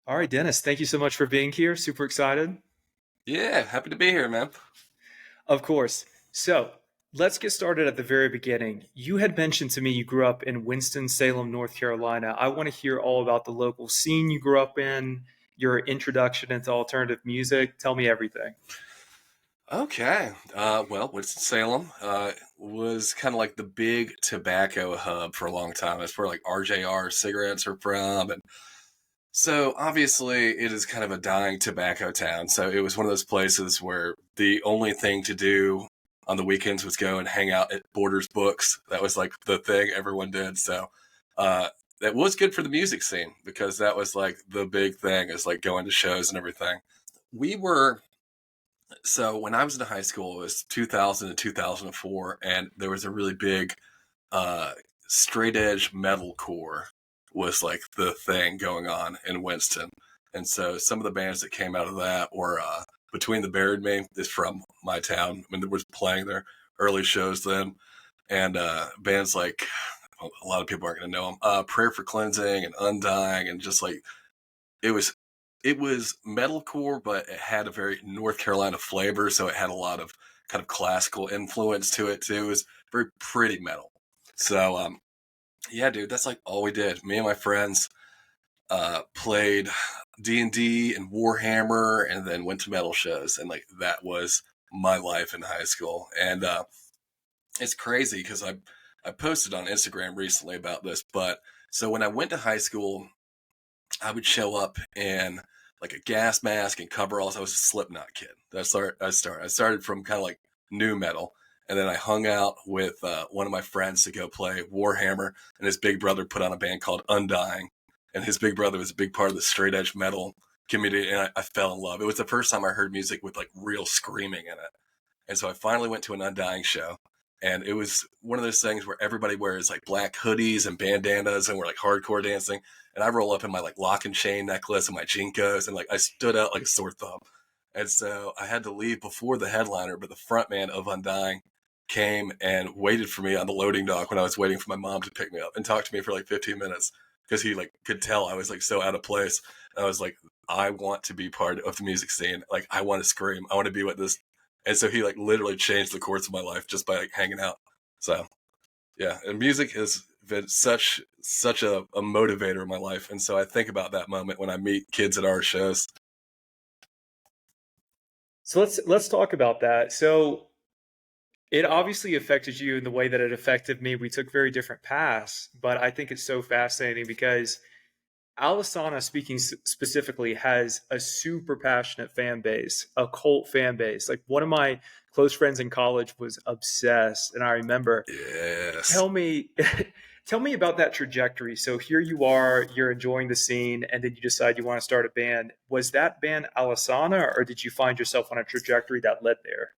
All right, Dennis, thank you so much for being here. Super excited. Yeah, happy to be here, man. Of course. So let's get started at the very beginning. You had mentioned to me you grew up in Winston-Salem, North Carolina. I want to hear all about the local scene you grew up in, your introduction into alternative music. Tell me everything. Okay. Well, Winston-Salem was kind of like the big tobacco hub for a long time. That's where like RJR cigarettes are from. And so obviously it is kind of a dying tobacco town. So it was one of those places where the only thing to do on the weekends was go and hang out at Borders Books. That was like the thing everyone did. So uh, that was good for the music scene because that was like the big thing is like going to shows and everything. We were So when I was in high school, it was 2000 to 2004, and there was a really big uh, straight edge metalcore was like the thing going on in Winston. And so some of the bands that came out of that were Between the Buried Me is from my town. I mean, there was playing their early shows then, and bands like well, a lot of people aren't going to know them. Prayer for Cleansing and Undying, and just like it was it was metalcore, but it had a very North Carolina flavor, so it had a lot of kind of classical influence to it too. It was very pretty metal. So yeah, dude, that's like all we did. Me and my friends played D&D and Warhammer, and then went to metal shows, and like that was my life in high school. And it's crazy because I posted on Instagram recently about this, but so when I went to high school, I would show up in like a gas mask and coveralls. I was a Slipknot kid. I started from kind of like new metal, and then I hung out with one of my friends to go play Warhammer, and his big brother put on a band called Undying, and his big brother was a big part of the straight edge metal community, and I fell in love. It was the first time I heard music with like real screaming in it, and so I finally went to an Undying show. And it was one of those things where everybody wears like black hoodies and bandanas and we're like hardcore dancing. And I roll up in my like lock and chain necklace and my Jinkos, and like I stood out like a sore thumb. And so I had to leave before the headliner, but the front man of Undying came and waited for me on the loading dock when I was waiting for my mom to pick me up, and talked to me for like 15 minutes because he like could tell I was like so out of place. And I was like, I want to be part of the music scene. Like I want to scream. I want to be what this. And so he like literally changed the course of my life just by like hanging out. So yeah, and music has been such a motivator in my life, and so I think about that moment when I meet kids at our shows. So let's talk about that. So it obviously affected you in the way that it affected me. We took very different paths, but I think it's so fascinating because Alesana, speaking specifically, has a super passionate fan base, a cult fan base. Like one of my close friends in college was obsessed, and I remember. Yes. Tell me, tell me about that trajectory. So here you are, you're enjoying the scene, and then you decide you want to start a band. Was that band Alesana, or did you find yourself on a trajectory that led there?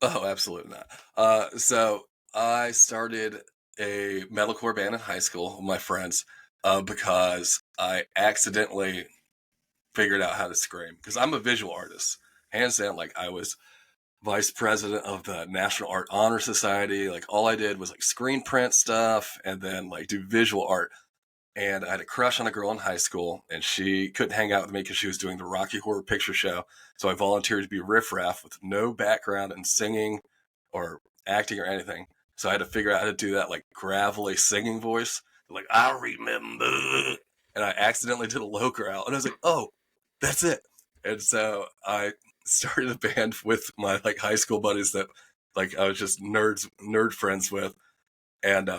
Oh, absolutely not. So I started a metalcore band in high school with my friends because I accidentally figured out how to scream because I'm a visual artist. Hands down, like I was vice president of the National Art Honor Society. Like all I did was like screen print stuff and then like do visual art. And I had a crush on a girl in high school, and she couldn't hang out with me because she was doing the Rocky Horror Picture Show. So I volunteered to be Riff Raff with no background in singing or acting or anything. So I had to figure out how to do that like gravelly singing voice, like I remember. And I accidentally did a low growl, and I was like, "Oh, that's it." And so I started a band with my like high school buddies that like I was just nerd friends with, and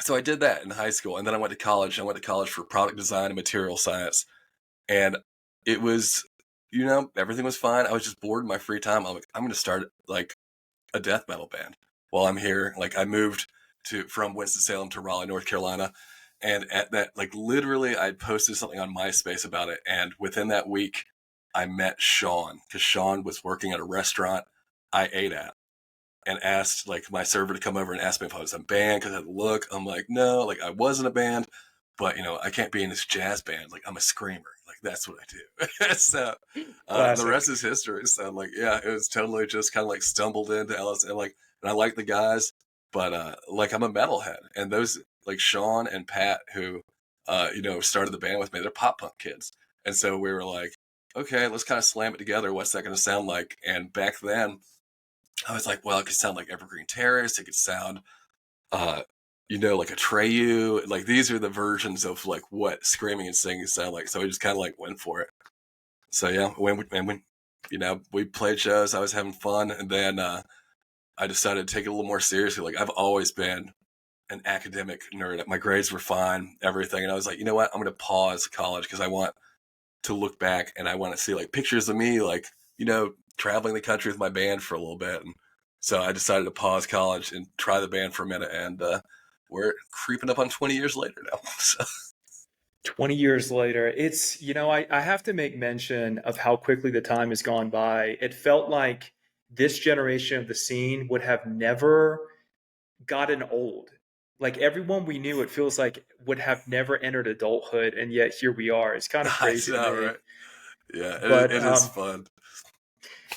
so I did that in high school, and then I went to college. I went to college for product design and material science, and it was, everything was fine. I was just bored in my free time. I'm like, I'm going to start like a death metal band while I'm here. Like I moved to from Winston-Salem to Raleigh, North Carolina, and at that, like literally, I posted something on MySpace about it, and within that week, I met Sean because Sean was working at a restaurant I ate at, and asked like my server to come over and ask me if I was in a band because I had to look. I'm like, no, like I wasn't a band, but I can't be in this jazz band. Like I'm a screamer. Like that's what I do. So the rest Classic. is history. So like, yeah, it was totally just kind of like stumbled into Ellis, and like, and I like the guys, but like I'm a metalhead, and those like Sean and Pat who started the band with me, they're pop punk kids. And so we were like, okay, let's kind of slam it together. What's that going to sound like? And back then, I was like, well, it could sound like Evergreen Terrace. It could sound, uh, like a Treyu. Like these are the versions of like what screaming and singing sound like. So we just kind of like went for it. So yeah, we played shows. I was having fun, and then I decided to take it a little more seriously. Like I've always been an academic nerd. My grades were fine, everything, and I was like, you know what? I'm going to pause college because I want to look back and I want to see like pictures of me, like traveling the country with my band for a little bit. And so I decided to pause college and try the band for a minute, and we're creeping up on 20 years later now. So. 20 years later, it's, I have to make mention of how quickly the time has gone by. It felt like this generation of the scene would have never gotten old. Like everyone we knew, it feels like would have never entered adulthood, and yet here we are. It's kind of I crazy to know, me. right? Yeah, But it is fun.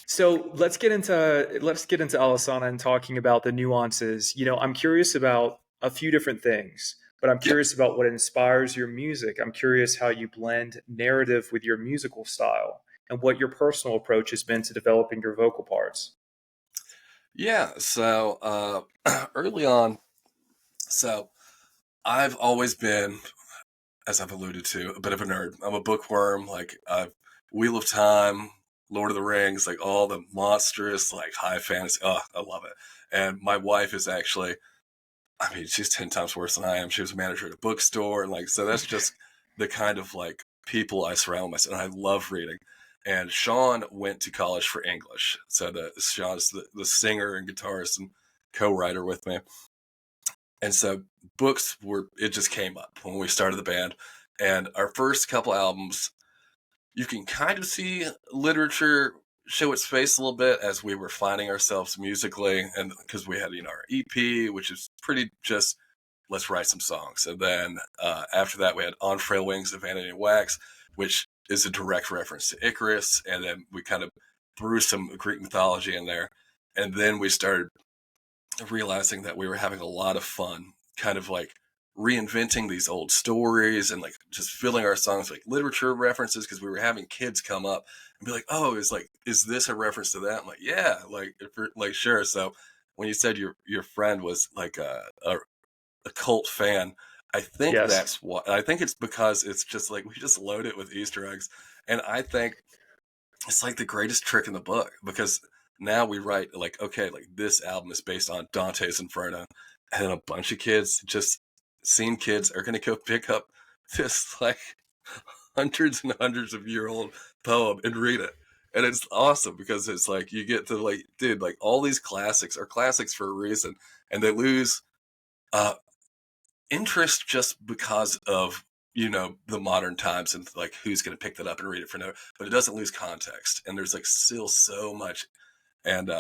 so let's get into Alesana and talking about the nuances. I'm curious about a few different things, but I'm Yeah. curious about what inspires your music. I'm curious how you blend narrative with your musical style and what your personal approach has been to developing your vocal parts. Yeah, so early on, so I've always been, as I've alluded to, a bit of a nerd. I'm a bookworm, like Wheel of Time, Lord of the Rings, like all the monstrous, like high fantasy. Oh, I love it. And my wife is actually, I mean, she's 10 times worse than I am. She was a manager at a bookstore, and like, so that's just the kind of like people I surround myself. And I love reading. And Sean went to college for English, so Sean's the singer and guitarist and co-writer with me. And so it just came up when we started the band. And our first couple albums, you can kind of see literature show its face a little bit as we were finding ourselves musically. And because we had, our EP, which is pretty just, let's write some songs. And then after that, we had On Frail Wings of Vanity and Wax, which is a direct reference to Icarus. And then we kind of threw some Greek mythology in there. And then we started realizing that we were having a lot of fun kind of like reinventing these old stories and like just filling our songs with like literature references, because we were having kids come up and be like, oh, is this a reference to that? I'm like, yeah, like if you're like, sure. So when you said your friend was like a cult fan, I think Yes. that's what I think. It's because it's just like we just load it with Easter eggs, and I think it's like the greatest trick in the book, because now we write like, okay, like this album is based on Dante's Inferno, and then a bunch of kids, just scene kids, are going to go pick up this like hundreds and hundreds of year old poem and read it. And it's awesome because it's like you get to like, dude, like all these classics are classics for a reason, and they lose uh, interest just because of the modern times and like who's going to pick that up and read it for no, but it doesn't lose context, and there's like still so much. And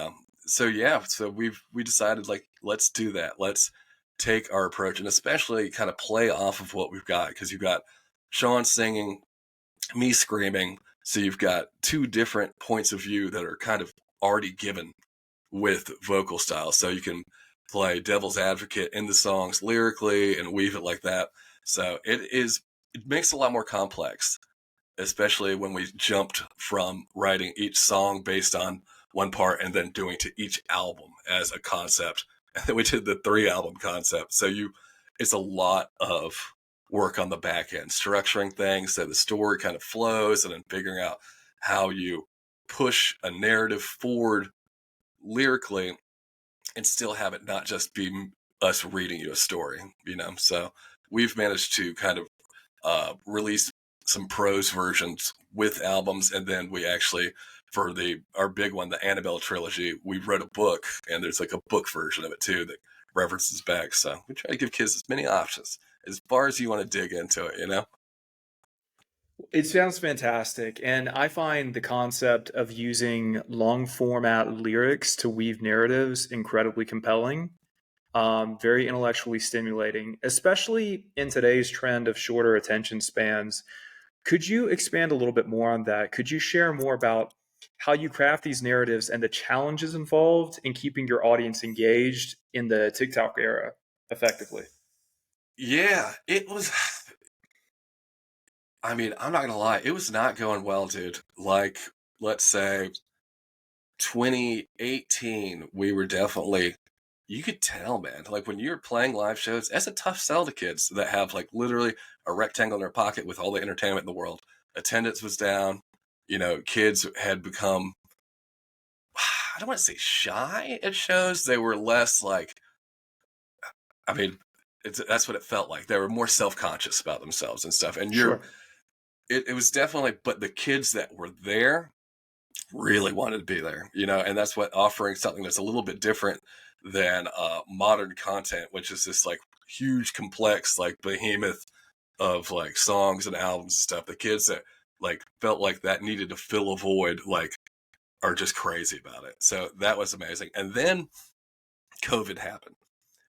so yeah, so we decided like, let's do that, let's take our approach and especially kind of play off of what we've got, because you've got Sean singing, me screaming, so you've got two different points of view that are kind of already given with vocal style, so you can play devil's advocate in the songs lyrically and weave it like that. So it makes it a lot more complex, especially when we jumped from writing each song based on one part and then doing to each album as a concept. And then we did the 3 album concept. So it's a lot of work on the back end, structuring things so the story kind of flows, and then figuring out how you push a narrative forward lyrically and still have it not just be us reading you a story, So we've managed to kind of release some prose versions with albums, and then we actually, for our big one, the Annabelle trilogy, we wrote a book, and there's like a book version of it too that references back. So we try to give kids as many options as far as you want to dig into it. It sounds fantastic. And I find the concept of using long format lyrics to weave narratives incredibly compelling, very intellectually stimulating, especially in today's trend of shorter attention spans. Could you expand a little bit more on that? Could you share more about how you craft these narratives and the challenges involved in keeping your audience engaged in the TikTok era effectively? Yeah, I mean, I'm not gonna lie, it was not going well, dude. Like, let's say 2018, we were definitely, you could tell, man. Like when you're playing live shows, that's a tough sell to kids that have like literally a rectangle in their pocket with all the entertainment in the world. Attendance was down. Kids had become, I don't want to say shy at shows. They were less like, I mean, that's what it felt like. They were more self-conscious about themselves and stuff. And Sure. it was definitely, but the kids that were there really wanted to be there, and that's what offering something that's a little bit different than modern content, which is this like huge, complex, like behemoth of like songs and albums and stuff. The kids that like felt like that needed to fill a void, like are just crazy about it. So that was amazing. And then COVID happened,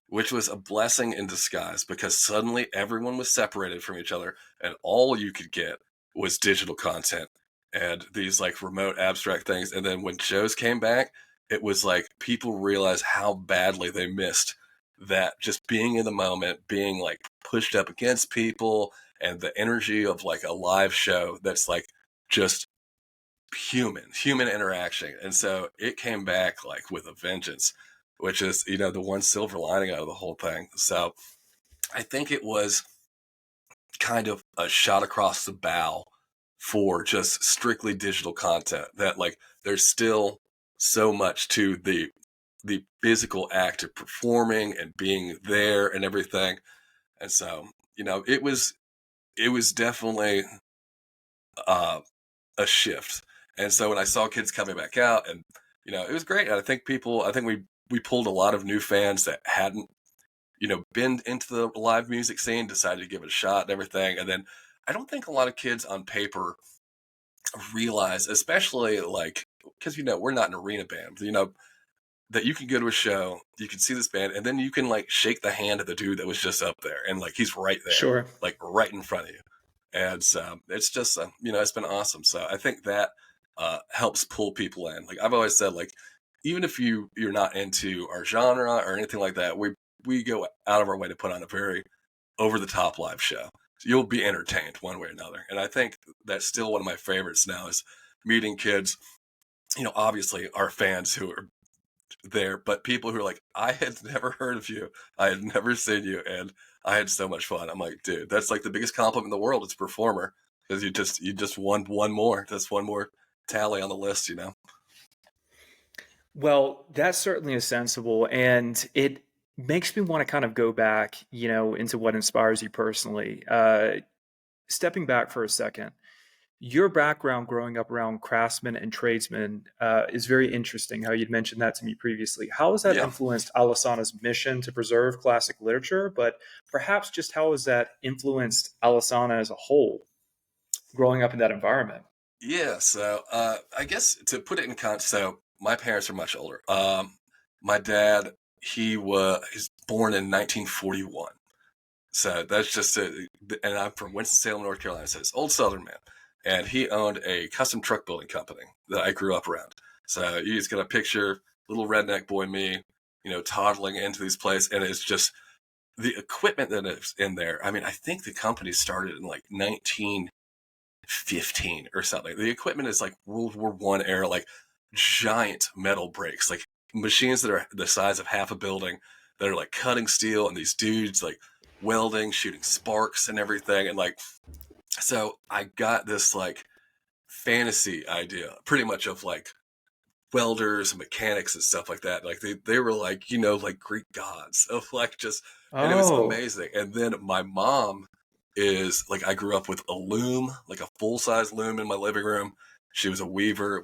which was a blessing in disguise because suddenly everyone was separated from each other and all you could get was digital content and these like remote abstract things. And then when shows came back, it was like people realized how badly they missed that, just being in the moment, being like pushed up against people, and the energy of like a live show that's like just human interaction. And so it came back like with a vengeance, which is, the one silver lining out of the whole thing. So I think it was kind of a shot across the bow for just strictly digital content, that like there's still so much to the physical act of performing and being there and everything. And so, it was definitely uh a shift. And so when I saw kids coming back out, and it was great. And I think we pulled a lot of new fans that hadn't, been into the live music scene, decided to give it a shot and everything. And then I don't think a lot of kids on paper realize, especially like, because we're not an arena band, that you can go to a show, you can see this band, and then you can like shake the hand of the dude that was just up there, and like he's right there, Sure. like right in front of you. And so it's just, it's been awesome. So I think that helps pull people in. Like I've always said, like even if you're not into our genre or anything like that, we go out of our way to put on a very over the top live show. So you'll be entertained one way or another. And I think that's still one of my favorites now is meeting kids. Obviously our fans who are there, but people who are like, I had never heard of you, I had never seen you, and I had so much fun. I'm like, dude, that's like the biggest compliment in the world as a performer, because you just won one more. That's one more tally on the list. Well, that certainly is sensible, and it makes me want to kind of go back, into what inspires you personally. Stepping back for a second, your background growing up around craftsmen and tradesmen is very interesting. How you'd mentioned that to me previously. How has that Yeah, influenced Alesana's mission to preserve classic literature? But perhaps just how has that influenced Alesana as a whole, growing up in that environment? yeah. So I guess to put it in context, so my parents are much older. My dad, he's born in 1941. So that's just and I'm from Winston-Salem, North Carolina. So it's old Southern man, and he owned a custom truck building company that I grew up around. So you just got a picture, little redneck boy me, toddling into these places, and it's just the equipment that is in there. I mean, I think the company started in like 1915 or something. The equipment is like World War One era, like giant metal brakes, like machines that are the size of half a building that are like cutting steel, and these dudes like welding, shooting sparks and everything. And like, so I got this like fantasy idea pretty much of like welders and mechanics and stuff like that. Like they were like, like Greek gods of like just, and it was Oh, amazing. And then my mom is like, I grew up with a loom, like a full size loom in my living room. She was a weaver.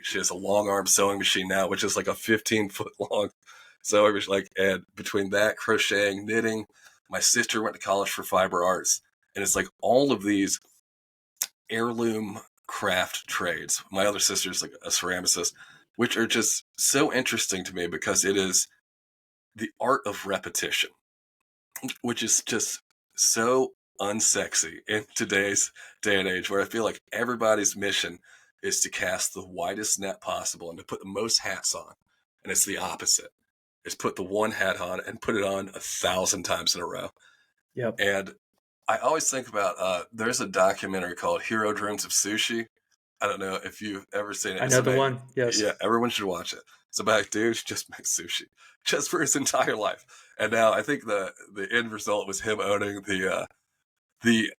She has a long arm sewing machine now, which is like a 15-foot long. So it was like, and between that, crocheting, knitting, my sister went to college for fiber arts. And it's like all of these heirloom craft trades. My other sister's like a ceramicist, which are just so interesting to me because it is the art of repetition, which is just so unsexy in today's day and age, where I feel like everybody's mission is to cast the widest net possible and to put the most hats on. And it's the opposite. It's put the one hat on and put it on 1,000 times in a row. yep. And I always think about there's a documentary called Hero Dreams of Sushi. I don't know if you've ever seen it. I It's know the about, one. Yes. yeah, everyone should watch it. It's about a dude who just makes sushi just for his entire life. And now I think the end result was him owning the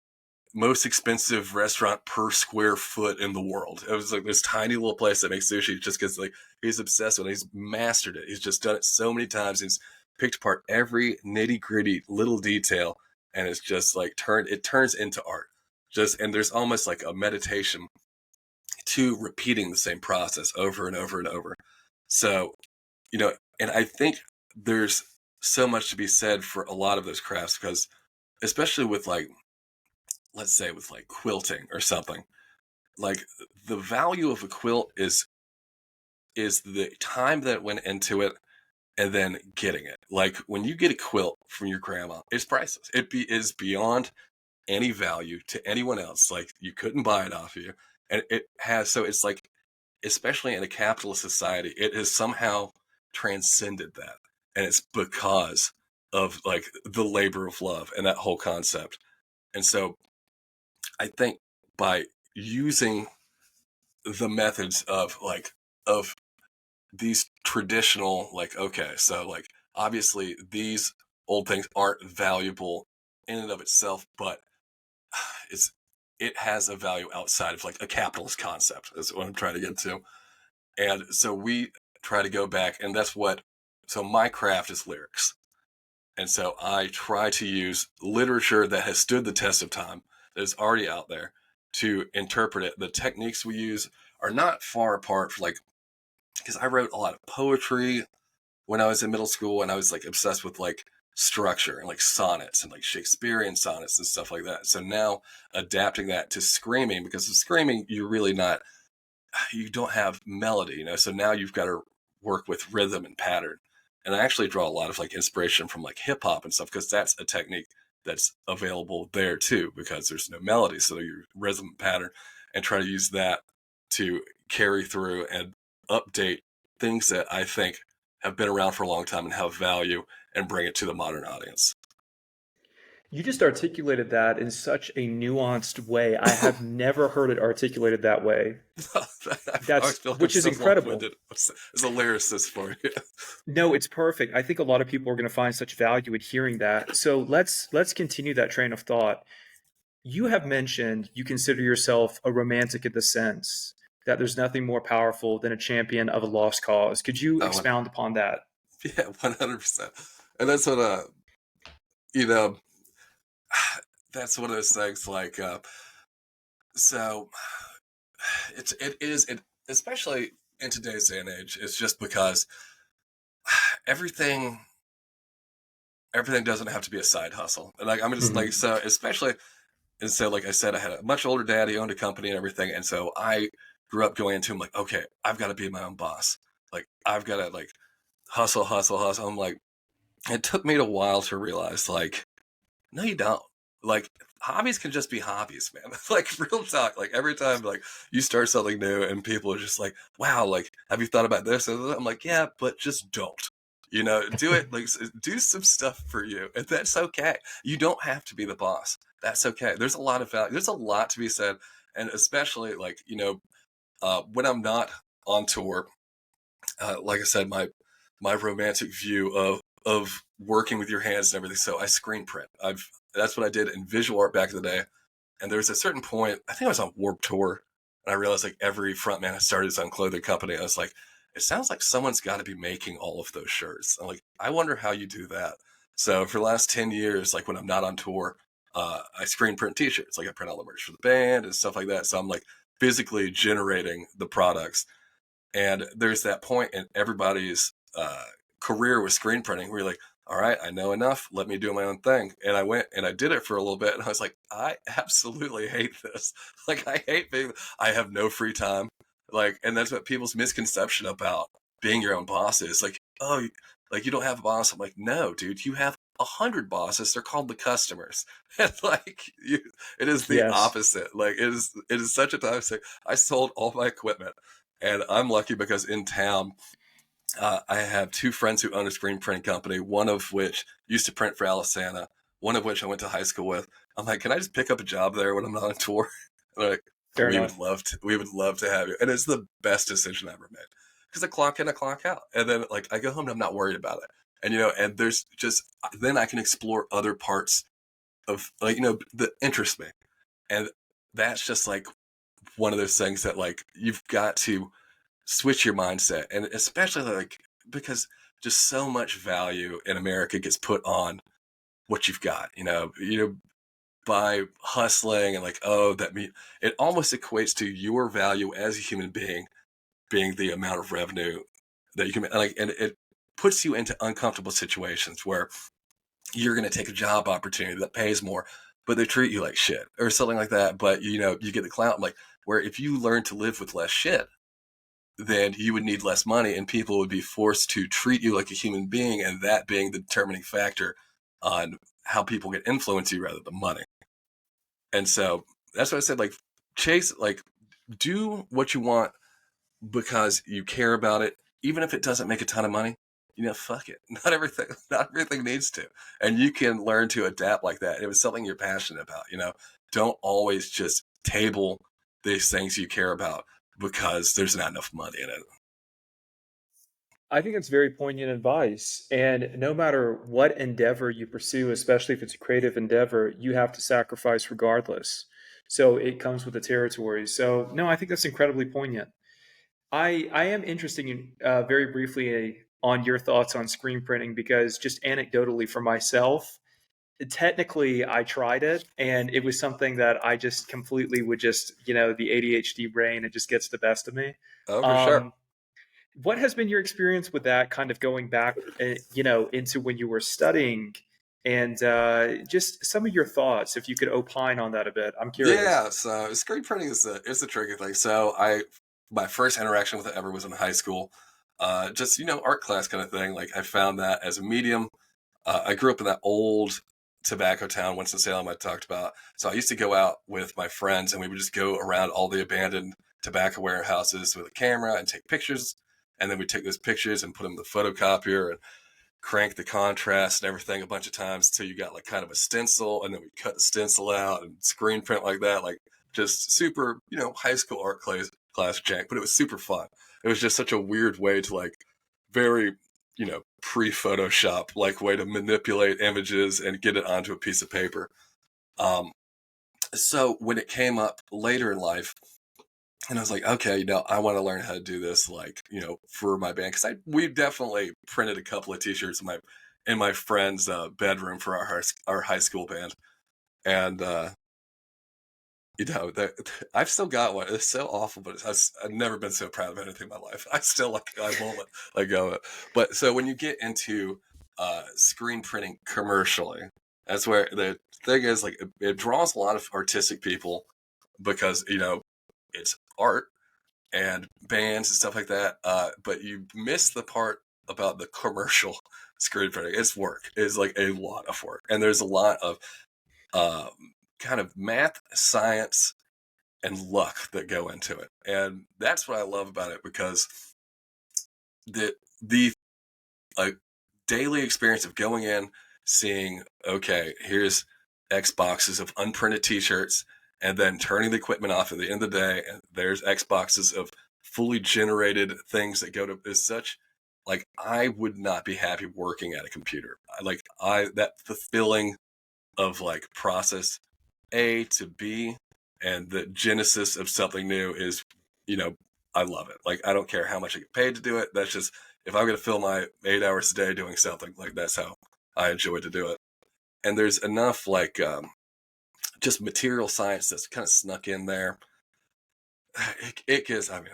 most expensive restaurant per square foot in the world. It was like this tiny little place that makes sushi just because like he's obsessed with it. He's mastered it. He's just done it so many times. He's picked apart every nitty gritty little detail, and it's just like it turns into art. Just and there's almost like a meditation to repeating the same process over and over and over. So, and I think there's so much to be said for a lot of those crafts because especially with like let's say with like quilting or something, like the value of a quilt is the time that went into it and then getting it. Like when you get a quilt from your grandma, it's priceless. Is beyond any value to anyone else. Like you couldn't buy it off of you. And it has so it's like especially in a capitalist society, it has somehow transcended that. And it's because of like the labor of love and that whole concept. And so I think by using the methods of these traditional like okay so like obviously these old things aren't valuable in and of itself but it's it has a value outside of like a capitalist concept is what I'm trying to get to. And so we try to go back and that's what so my craft is lyrics. And so I try to use literature that has stood the test of time, that is already out there, to interpret it. The techniques we use are not far apart from like, because I wrote a lot of poetry when I was in middle school and I was like obsessed with like structure and like sonnets and like Shakespearean sonnets and stuff like that. So now adapting that to screaming, because with screaming, you're really not, you don't have melody, so now you've got to work with rhythm and pattern. And I actually draw a lot of like inspiration from like hip hop and stuff because that's a technique that's available there too because there's no melody, so your rhythm and pattern, and try to use that to carry through and update things that I think have been around for a long time and have value and bring it to the modern audience. You just articulated that in such a nuanced way. I have never heard it articulated that way. I always That's feel like I'm which is so incredible. long-winded as a lyricist for you. No, it's perfect. I think a lot of people are going to find such value in hearing that. So let's continue that train of thought. You have mentioned you consider yourself a romantic in the sense that there's nothing more powerful than a champion of a lost cause. Could you Oh, expound upon that? yeah, 100%. And that's what you know, that's one of those things like so it especially in today's day and age, it's just because everything everything doesn't have to be a side hustle. And like I'm just like Mhm. so especially and so like I said, I had a much older dad, he owned a company and everything, and so I grew up going into him like, okay, I've got to be my own boss. Like I've got to like hustle, hustle, hustle. I'm like, it took me a while to realize like no, you don't. Like hobbies can just be hobbies, man. Like real talk. Like every time like you start something new and people are just like, wow, like have you thought about this? And I'm like, yeah, but just don't. Do it like do some stuff for you. And that's okay. You don't have to be the boss. That's okay. There's a lot of value. There's a lot to be said. And especially like, when I'm not on tour, like I said, my romantic view of working with your hands and everything. So I screen print. That's what I did in visual art back in the day. And there was a certain point, I think I was on Warped Tour, and I realized like every frontman has started his own clothing company. I was like, it sounds like someone's got to be making all of those shirts. I'm like, I wonder how you do that. So for the last 10 years, like when I'm not on tour, I screen print t-shirts. Like I print all the merch for the band and stuff like that. So I'm like physically generating the products. And there's that point in everybody's career with screen printing where you're like, all right, I know enough. Let me do my own thing. And I went and I did it for a little bit. And I was like, I absolutely hate this. Like, I hate being, I have no free time. Like, and that's what people's misconception about being your own boss is like, oh, like you don't have a boss. I'm like, no, dude, you have 100 bosses. They're called the customers. And like, it is the Yes. opposite. Like, it is such a time thing. I sold all my equipment and I'm lucky because in town, I have two friends who own a screen printing company, one of which used to print for Alesana, one of which I went to high school with. I'm like, can I just pick up a job there when I'm not on tour? And they're like, Fair enough. we would love to have you. And it's the best decision I ever made because I clock in, I clock out. And then like I go home and I'm not worried about it. And, and there's just, then I can explore other parts of like, that interest me. And that's just like one of those things that like, you've got to switch your mindset. And especially like, because just so much value in America gets put on what you've got, by hustling and like, oh, it almost equates to your value as a human being the amount of revenue that you can make. Like, and it puts you into uncomfortable situations where you're going to take a job opportunity that pays more, but they treat you like shit or something like that. But you get the clout. Like, where if you learn to live with less shit, then you would need less money and people would be forced to treat you like a human being, and that being the determining factor on how people get influence you rather than money. And so that's what I said, like, chase, like, do what you want because you care about it, even if it doesn't make a ton of money. Fuck it. Not everything needs to. And you can learn to adapt like that. It was something you're passionate about, Don't always just table these things you care about because there's not enough money in it. I think it's very poignant advice. And no matter what endeavor you pursue, especially if it's a creative endeavor, you have to sacrifice regardless. So it comes with the territory. So no, I think that's incredibly poignant. I am interested in very briefly on your thoughts on screen printing because just anecdotally for myself, technically I tried it and it was something that I just completely would just, the ADHD brain, it just gets the best of me. Oh, for sure. Um, what has been your experience with that kind of going back, into when you were studying and just some of your thoughts, if you could opine on that a bit. I'm curious. Yeah, so screen printing is a tricky thing. So my first interaction with it ever was in high school. Just, art class kind of thing. Like I found that as a medium. I grew up in that old tobacco town, Winston-Salem, I talked about. So I used to go out with my friends and we would just go around all the abandoned tobacco warehouses with a camera and take pictures. And then we take those pictures and put them in the photocopier and crank the contrast and everything a bunch of times till you got like kind of a stencil, and then we cut the stencil out and screen print like that, like just super, high school art class jank, but it was super fun. It was just such a weird way to like very, pre-Photoshop like way to manipulate images and get it onto a piece of paper. So when it came up later in life, and I was like, okay, I want to learn how to do this, like, for my band, because we definitely printed a couple of T-shirts in my friend's bedroom for our high school band, and that I've still got one. It's so awful, but I've never been so proud of anything in my life. I still I won't let go of it. But so when you get into screen printing commercially, that's where the thing is, like, it draws a lot of artistic people because it's art and bands and stuff like that. But you miss the part about the commercial screen printing. It's work. It's like a lot of work, and there's a lot of kind of math, science, and luck that go into it. And that's what I love about it, because the daily experience of going in, seeing, okay, here's X boxes of unprinted T-shirts, and then turning the equipment off at the end of the day, and there's X boxes of fully generated things that go to, is such, like, I would not be happy working at a computer. That fulfilling of like process A to B and the genesis of something new is, I love it. Like, I don't care how much I get paid to do it. That's just, if I'm going to fill my 8 hours a day doing something, like, that's how I enjoy to do it. And there's enough like just material science that's kind of snuck in there. It gives, I mean,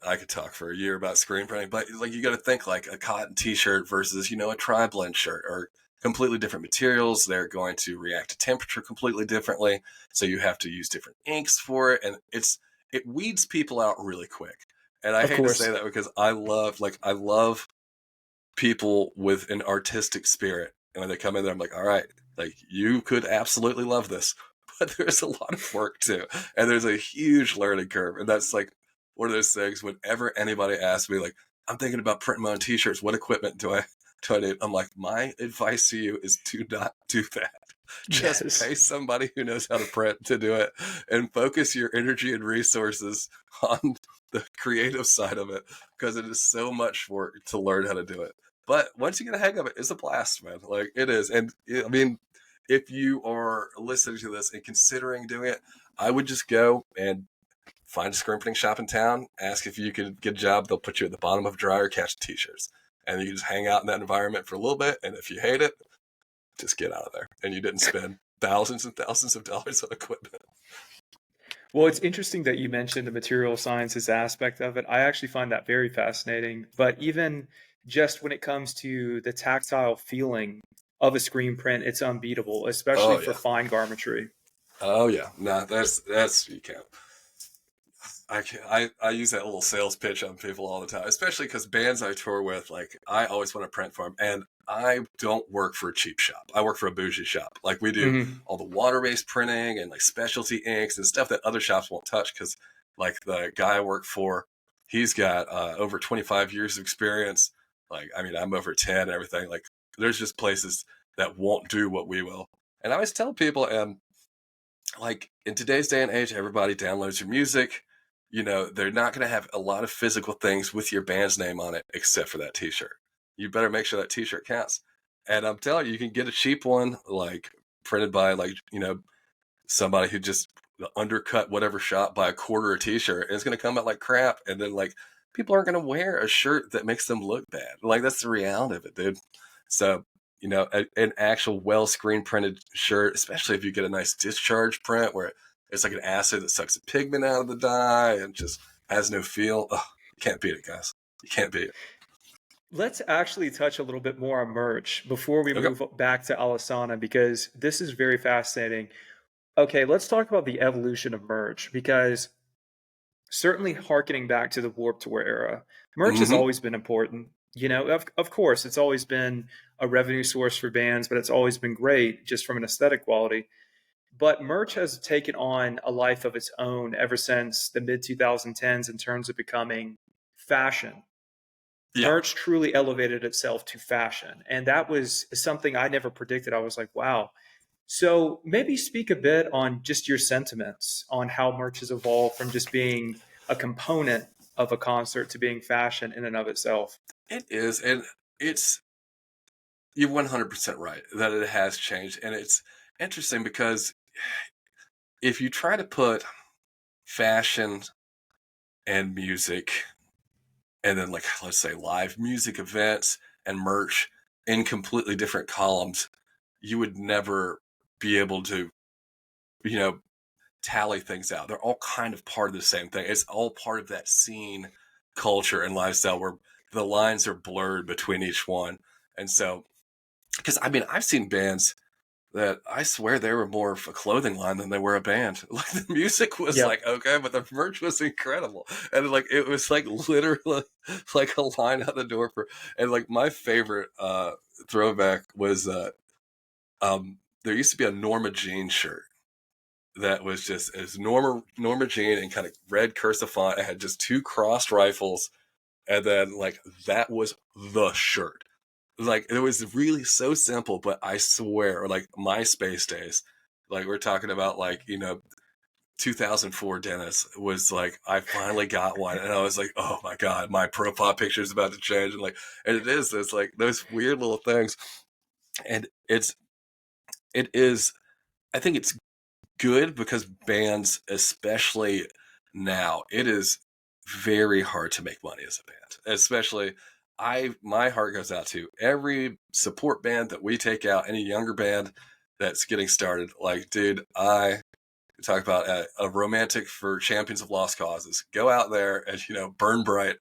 I could talk for a year about screen printing, but like, you got to think like a cotton T-shirt versus, a tri-blend shirt, or completely different materials. They're going to react to temperature completely differently. So you have to use different inks for it. And it weeds people out really quick. And I Of hate to say course. that because I love people with an artistic spirit. And when they come in there, I'm like, all right, like, you could absolutely love this, but there's a lot of work too. And there's a huge learning curve. And that's like one of those things, whenever anybody asks me, like, I'm thinking about printing my own T-shirts, what equipment do I need? I'm like, my advice to you is to not do that. Just Yes. pay somebody who knows how to print to do it, and focus your energy and resources on the creative side of it, because it is so much work to learn how to do it. But once you get a hang of it, it's a blast, man. Like, it is. And I mean, if you are listening to this and considering doing it, I would just go and find a screen printing shop in town, ask if you could get a job. They'll put you at the bottom of a dryer catching t-shirts. And you just hang out in that environment for a little bit. And if you hate it, just get out of there. And you didn't spend thousands and thousands of dollars on equipment. Well, it's interesting that you mentioned the material sciences aspect of it. I actually find that very fascinating. But even just when it comes to the tactile feeling of a screen print, it's unbeatable, especially Oh, for yeah. fine garmentry. Oh, yeah. No, that's, you can't. I use that little sales pitch on people all the time, especially because bands I tour with, like, I always want to print for them. And I don't work for a cheap shop. I work for a bougie shop. Like, we do Hmm. all the water-based printing and like specialty inks and stuff that other shops won't touch. Because like the guy I work for, he's got over 25 years of experience. Like, I mean, I'm over 10 and everything. Like, there's just places that won't do what we will. And I always tell people, like, in today's day and age, everybody downloads your music. You know, they're not going to have a lot of physical things with your band's name on it except for that t-shirt. You better make sure that t-shirt counts. And I'm telling you, you can get a cheap one, like printed by, like, you know, somebody who just undercut whatever shop by a quarter a t-shirt, and it's going to come out like crap. And then, like, people aren't going to wear a shirt that makes them look bad. Like, that's the reality of it, dude. So, you know, an actual well screen printed shirt, especially if you get a nice discharge print where it's like an acid that sucks the pigment out of the dye and just has no feel. Oh, you can't beat it, guys. You can't beat it. Let's actually touch a little bit more on merch before we Okay. move back to Alesana, because this is very fascinating. Okay, let's talk about the evolution of merch, because certainly harkening back to the Warped Tour era, merch has Mm-hmm. always been important. You know, of course, it's always been a revenue source for bands, but it's always been great just from an aesthetic quality. But merch has taken on a life of its own ever since the mid 2010s in terms of becoming fashion. Yeah. Merch truly elevated itself to fashion. And that was something I never predicted. I was like, wow. So maybe speak a bit on just your sentiments on how merch has evolved from just being a component of a concert to being fashion in and of itself. It is. And it's, you're 100% right that it has changed. And it's interesting because if you try to put fashion and music, and then, like, let's say live music events and merch in completely different columns, you would never be able to, you know, tally things out. They're all kind of part of the same thing. It's all part of that scene culture and lifestyle where the lines are blurred between each one. And so, because I mean, I've seen bands that I swear they were more of a clothing line than they were a band. Like, the music was Yep. like okay, but the merch was incredible, and like it was like literally like a line out the door for. And like my favorite throwback was there used to be a Norma Jean shirt that was just as Norma Jean in kind of red cursive font. It had just two crossed rifles, and then like that was the shirt. Like, it was really so simple, but I swear, like, MySpace days, like, we're talking about, like, you know, 2004 Dennis was like, I finally got one, and I was like, oh my god, my profile picture is about to change, and like, and it's like those weird little things, and it is, I think it's good because bands, especially now, it is very hard to make money as a band. Especially, my heart goes out to every support band that we take out, any younger band that's getting started. Like, dude, I talk about a romantic for Champions of Lost Causes. Go out there and, you know, burn bright.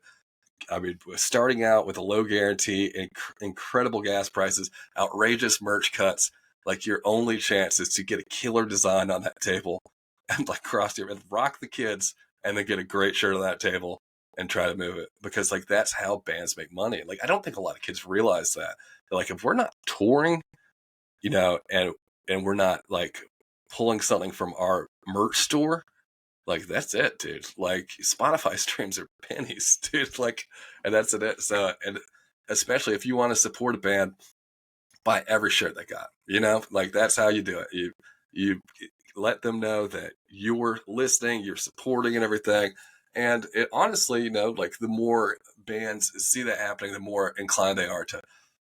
I mean, starting out with a low guarantee, incredible gas prices, outrageous merch cuts. Like, your only chance is to get a killer design on that table and, like, cross your and rock the kids, and then get a great shirt on that table and try to move it, because like that's how bands make money. Like, I don't think a lot of kids realize that. They're like, if we're not touring, you know, and we're not like pulling something from our merch store, like, that's it, dude. Like, Spotify streams are pennies, dude. Like, and that's it. So, and especially if you want to support a band, buy every shirt they got. You know, like that's how you do it. You let them know that you're listening, you're supporting and everything. And it honestly, you know, like the more bands see that happening, the more inclined they are to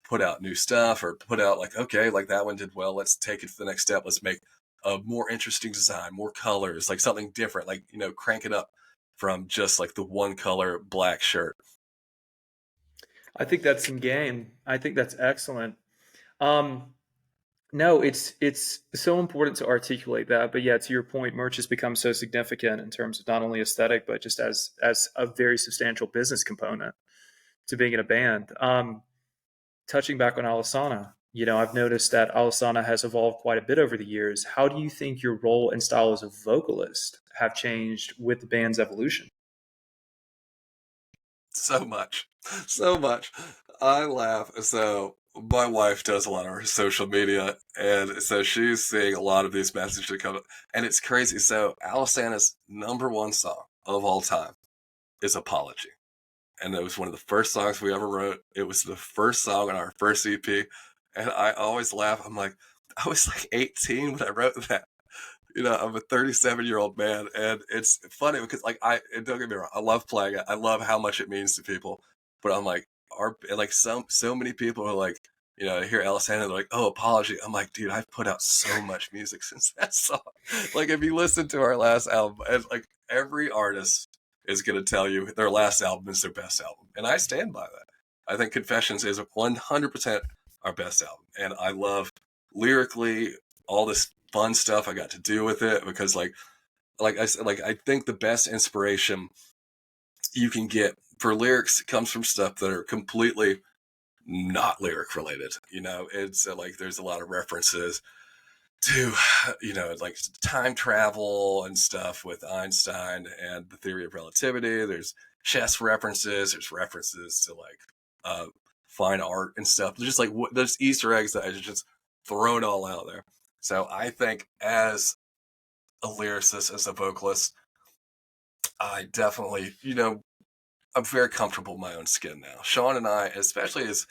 put out new stuff or put out like, okay, like that one did well. Let's take it to the next step. Let's make a more interesting design, more colors, like something different, like, you know, crank it up from just like the one color black shirt. I think that's some game. I think that's excellent. Um, no, it's so important to articulate that. But yeah, to your point, merch has become so significant in terms of not only aesthetic, but just as a very substantial business component to being in a band. Touching back on Alesana, I've noticed that Alesana has evolved quite a bit over the years. How do you think your role and style as a vocalist have changed with the band's evolution? So much, so much. I laugh. So my wife does a lot of her social media, and so she's seeing a lot of these messages that come up, and it's crazy. So Alesana's number one song of all time is "Apology," and it was one of the first songs we ever wrote. It was the first song on our first EP, and I always laugh. I'm like, I was like 18 when I wrote that. You know, I'm a 37-year-old man, and it's funny because, like, and don't get me wrong, I love playing it. I love how much it means to people, but I'm like, like so many people are like, you know, hear Alesana, they're like, oh, apology. I'm like, dude, I've put out so much music since that song. Like, if you listen to our last album, and like every artist is gonna tell you their last album is their best album, and I stand by that. I think Confessions is 100% our best album, and I love lyrically all this fun stuff I got to do with it because like I said, like I think the best inspiration you can get for lyrics comes from stuff that are completely not lyric related. You know, it's like there's a lot of references to, you know, like time travel and stuff with Einstein and the theory of relativity. There's chess references. There's references to like fine art and stuff. There's just like there's Easter eggs that I just throw it all out there. So I think as a lyricist, as a vocalist, I definitely, you know, I'm very comfortable in my own skin now. Sean and I, especially, is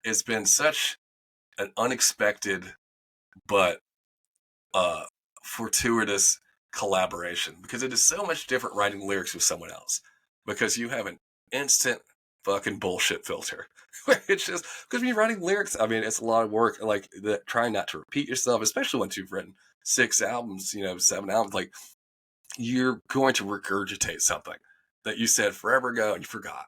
it's been such an unexpected but uh fortuitous collaboration because it is so much different writing lyrics with someone else because you have an instant fucking bullshit filter. It's just because when you're writing lyrics, I mean, it's a lot of work. Like trying not to repeat yourself, especially once you've written 6 albums, you know, 7 albums. Like you're going to regurgitate something that you said forever ago and you forgot.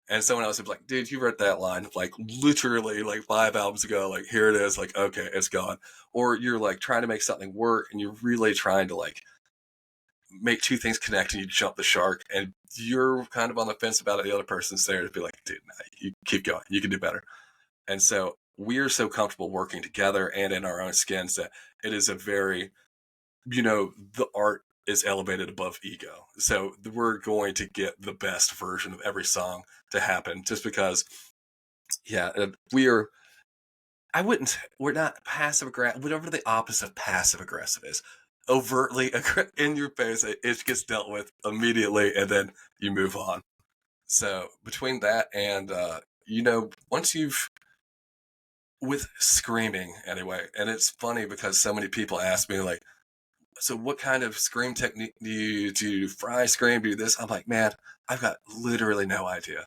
And someone else would be like, dude, you wrote that line like literally like 5 albums ago. Like, here it is. Like, okay, it's gone. Or you're like trying to make something work and you're really trying to like make two things connect and you jump the shark and you're kind of on the fence about it. The other person's there to be like, dude, nah, you keep going. You can do better. And so we're so comfortable working together and in our own skins that it is a very, you know, the art is elevated above ego. So we're going to get the best version of every song to happen just because, yeah, we're not passive aggressive, whatever the opposite of passive aggressive is. Overtly in your face, it gets dealt with immediately and then you move on. So between that and, you know, once you've, with screaming anyway, and it's funny because so many people ask me, like, so what kind of scream technique do you do? Fry scream? Do this? I'm like, man, I've got literally no idea.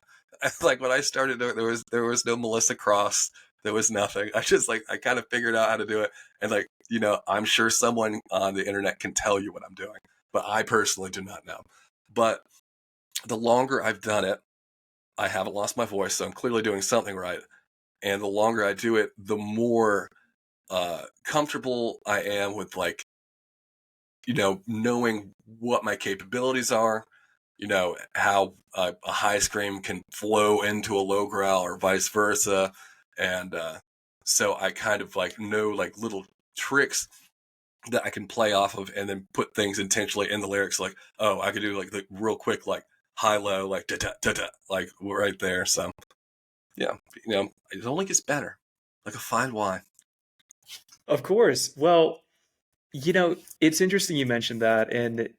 Like when I started doing, there was no Melissa Cross. There was nothing. I just like I kind of figured out how to do it, and like you know, I'm sure someone on the internet can tell you what I'm doing, but I personally do not know. But the longer I've done it, I haven't lost my voice, so I'm clearly doing something right. And the longer I do it, the more comfortable I am with like you know, knowing what my capabilities are, you know, how a high scream can flow into a low growl or vice versa. And so I kind of like know like little tricks that I can play off of and then put things intentionally in the lyrics. Like, oh, I could do like the real quick, like high, low, like da da da da, like right there. So yeah, you know, it only gets better, like a fine wine. Of course. Well, it's interesting you mentioned that. And,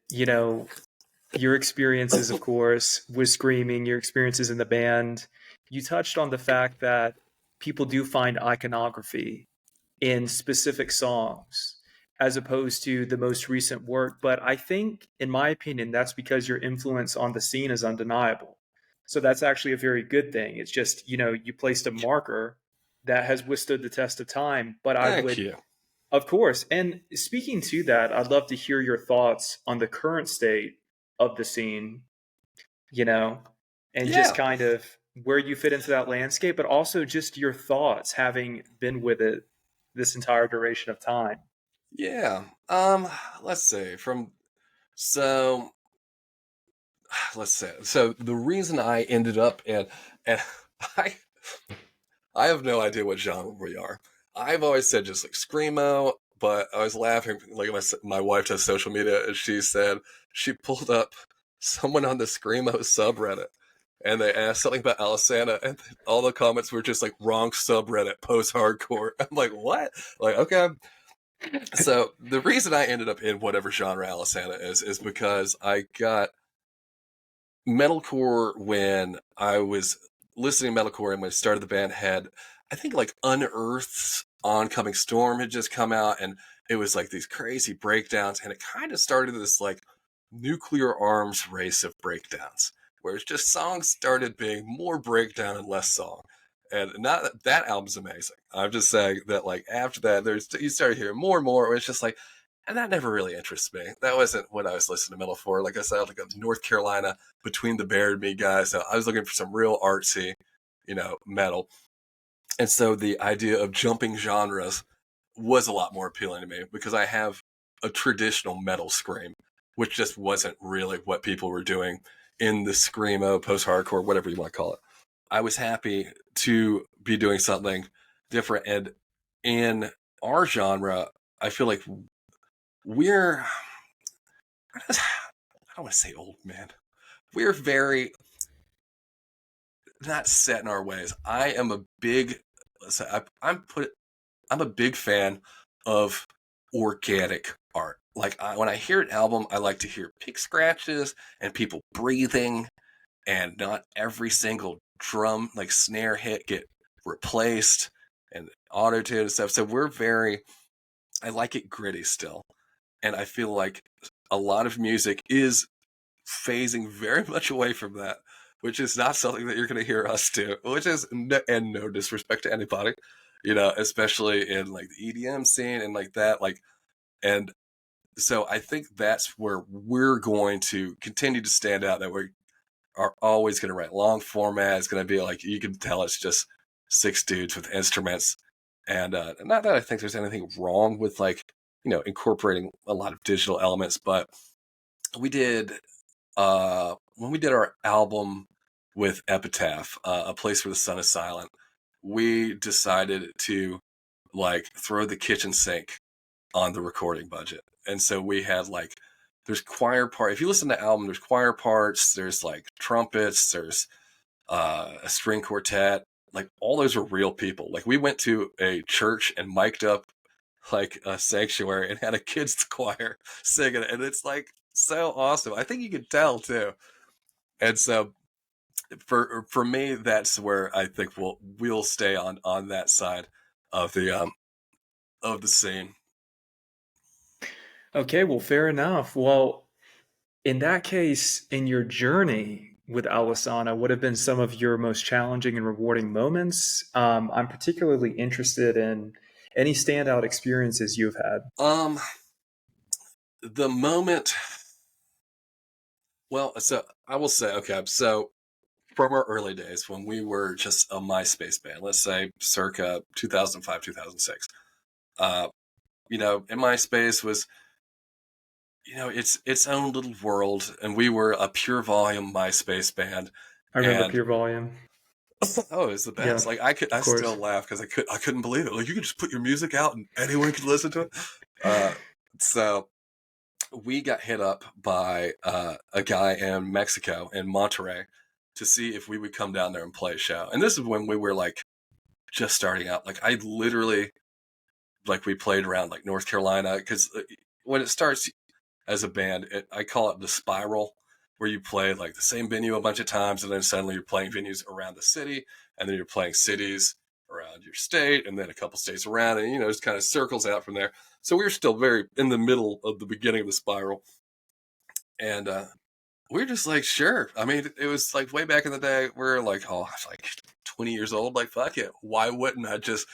your experiences, of course, with screaming, your experiences in the band. You touched on the fact that people do find iconography in specific songs as opposed to the most recent work. But I think, in my opinion, that's because your influence on the scene is undeniable. So that's actually a very good thing. It's just, you placed a marker that has withstood the test of time. But I Thank would, you. of course, and speaking to that, I'd love to hear your thoughts on the current state of the scene, you know, and just Yeah. kind of where you fit into that landscape, but also just your thoughts having been with it this entire duration of time. Yeah. Let's see. So let's say so the reason I ended up in and I I have no idea what genre we are. I've always said just like screamo, but I was laughing like my wife does social media and she said she pulled up someone on the screamo subreddit and they asked something about Alesana and all the comments were just like wrong subreddit post hardcore. I'm like, what? Like, okay. So the reason I ended up in whatever genre Alesana is because I got metalcore when I was listening to metalcore and when I started the band had, I think like Unearth's Oncoming Storm had just come out and it was like these crazy breakdowns and it kind of started this like nuclear arms race of breakdowns where it's just songs started being more breakdown and less song. And not that album's amazing. I'm just saying that like after that, you started hearing more and more. It's just like, and that never really interests me. That wasn't what I was listening to metal for. Like I said, like a North Carolina Between the Bear and Me guy. So I was looking for some real artsy, metal. And so the idea of jumping genres was a lot more appealing to me because I have a traditional metal scream, which just wasn't really what people were doing in the screamo, post-hardcore, whatever you want to call it. I was happy to be doing something different. And in our genre, I feel like we're, I don't want to say old, man. We're very not set in our ways. I am a big, I'm a big fan of organic art. Like when I hear an album, I like to hear pick scratches and people breathing, and not every single drum like snare hit get replaced and auto tune and stuff. So I like it gritty still, and I feel like a lot of music is phasing very much away from that, which is not something that you're going to hear us do, which is no disrespect to anybody, especially in like the EDM scene and like that, and so I think that's where we're going to continue to stand out, that we are always going to write long format. It's going to be like, you can tell it's just six dudes with instruments. And not that I think there's anything wrong with like, incorporating a lot of digital elements, but we did, when we did our album with Epitaph, A Place Where the Sun is Silent, we decided to like throw the kitchen sink on the recording budget. And so we had like, there's choir part. If you listen to the album, there's choir parts, there's like trumpets, there's a string quartet, like all those are real people. Like we went to a church and mic'd up like a sanctuary and had a kids choir singing it. And it's like so awesome. I think you could tell too. And so for me, that's where I think we'll stay on that side of the scene. Okay, well, fair enough. Well, in that case, in your journey with Alesana, what have been some of your most challenging and rewarding moments? I'm particularly interested in any standout experiences you've had. The moment, well, so I will say, okay, so from our early days when we were just a MySpace band, let's say circa 2005, 2006, and MySpace was, its own little world, and we were a pure volume MySpace band. I remember And Pure Volume. oh, it's the Yeah, best. Like I of course. still laugh because I couldn't believe it. Like you could just put your music out and anyone could listen to it. So we got hit up by a guy in Mexico, in Monterrey, to see if we would come down there and play a show. And this is when we were like just starting out. Like I literally, like we played around like North Carolina, because when it starts as a band, I call it the spiral, where you play like the same venue a bunch of times and then suddenly you're playing venues around the city and then you're playing cities around your state, and then a couple states around, and just kind of circles out from there. So we were still very in the middle of the beginning of the spiral, and we are just like, sure. I mean, it was like way back in the day. We're like, oh, I was like 20 years old. Like, fuck it. Why wouldn't I just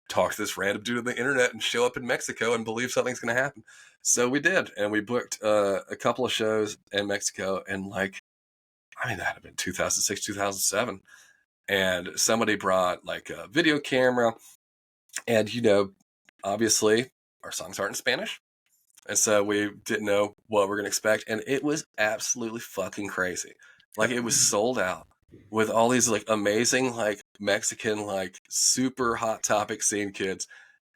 talk to this random dude on the internet and show up in Mexico and believe something's going to happen? So we did, and we booked a couple of shows in Mexico, and like, I mean, that had been 2006, 2007, and somebody brought like a video camera, and obviously our songs aren't in Spanish, and so we didn't know what we're going to expect, and it was absolutely fucking crazy. Like, it was sold out with all these like amazing like Mexican like super hot topic scene kids,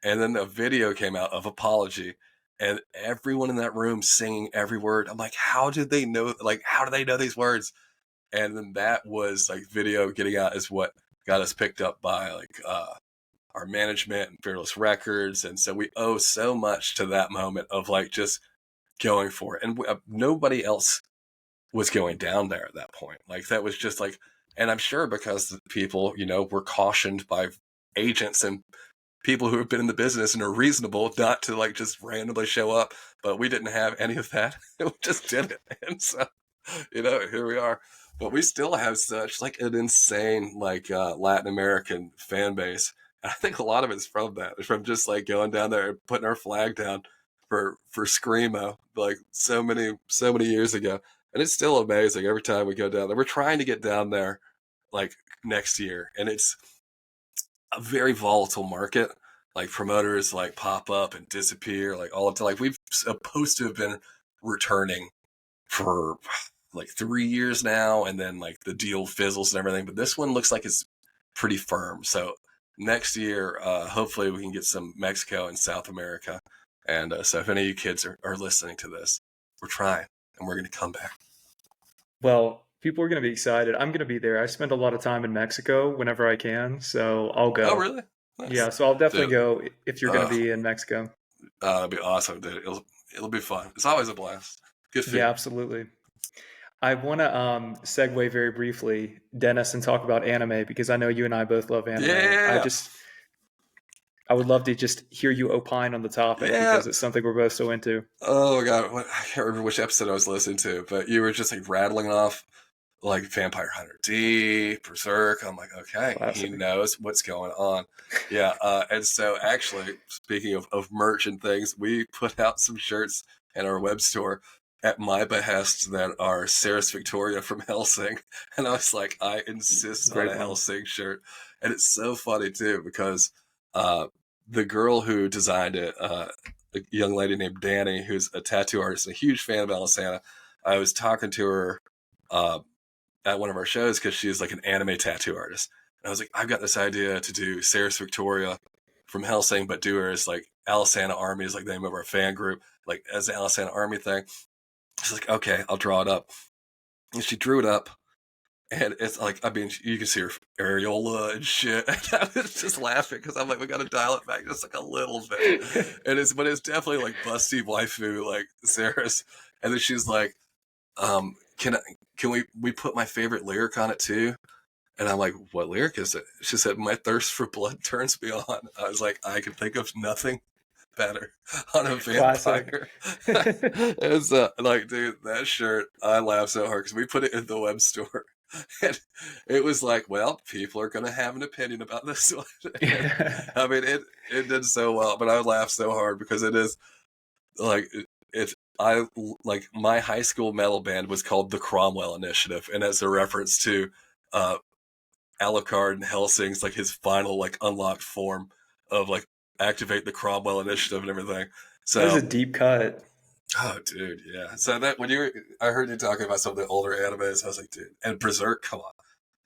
and then the video came out of Apology, and everyone in that room singing every word. I'm like, how did they know? Like, how do they know these words? And then that was like video getting out is what got us picked up by like our management and Fearless Records, and so we owe so much to that moment of like just going for it, and nobody else was going down there at that point. Like, that was just like, and I'm sure because the people were cautioned by agents and people who have been in the business and are reasonable not to like just randomly show up, but we didn't have any of that. We just did it, and so here we are. But we still have such like an insane like Latin American fan base. And I think a lot of it's from that, from just like going down there and putting our flag down for Screamo like so many years ago. And it's still amazing every time we go down there. We're trying to get down there like next year, and it's a very volatile market. Like, promoters like pop up and disappear like all the time. Like, we've supposed to have been returning for like 3 years now, and then like the deal fizzles and everything, but this one looks like it's pretty firm. So next year, hopefully we can get some Mexico and South America. And so if any of you kids are listening to this, we're trying, and we're going to come back. Well, people are going to be excited. I'm going to be there. I spend a lot of time in Mexico whenever I can, so I'll go. Oh, really? Nice. Yeah, so I'll definitely go if you're going to be in Mexico. That'd be awesome, dude. It'll be fun. It's always a blast. Good feeling. Yeah, absolutely. I want to segue very briefly, Dennis, and talk about anime, because I know you and I both love anime. Yeah. I would love to just hear you opine on the topic, because it's something we're both so into. Oh, God. I can't remember which episode I was listening to, but you were just like rattling off like Vampire Hunter D, Berserk. I'm like, okay, classic. He knows what's going on. Yeah. And so actually, speaking of merch and things, we put out some shirts in our web store at my behest that are Ceres Victoria from Hellsing. And I was like, I insist on a Hellsing shirt. And it's so funny too, because the girl who designed it, a young lady named Danny, who's a tattoo artist and a huge fan of Alesana, I was talking to her at one of our shows because she's like an anime tattoo artist. And I was like, I've got this idea to do Ceres Victoria from Hellsing, but do her as like Alesana Army is like the name of our fan group, like as the Alesana Army thing. She's like, okay, I'll draw it up. And she drew it up. And it's like, I mean, you can see her areola and shit. And I was just laughing because I'm like, we got to dial it back just like a little bit. But it's definitely like busty waifu, like Sarah's. And then she's like, can we put my favorite lyric on it too? And I'm like, what lyric is it? She said, my thirst for blood turns me on. I was like, I can think of nothing better on a vampire. It's like, dude, that shirt, I laugh so hard because we put it in the web store. And it was like, well, people are going to have an opinion about this one. I mean, it did so well, but I laughed so hard because it is like, I like my high school metal band was called the Cromwell Initiative, and as a reference to Alucard and Helsing's like his final like unlocked form of like activate the Cromwell Initiative and everything. So that was a deep cut. Oh, dude, yeah. So that I heard you talking about some of the older animes, I was like, dude, and Berserk, come on.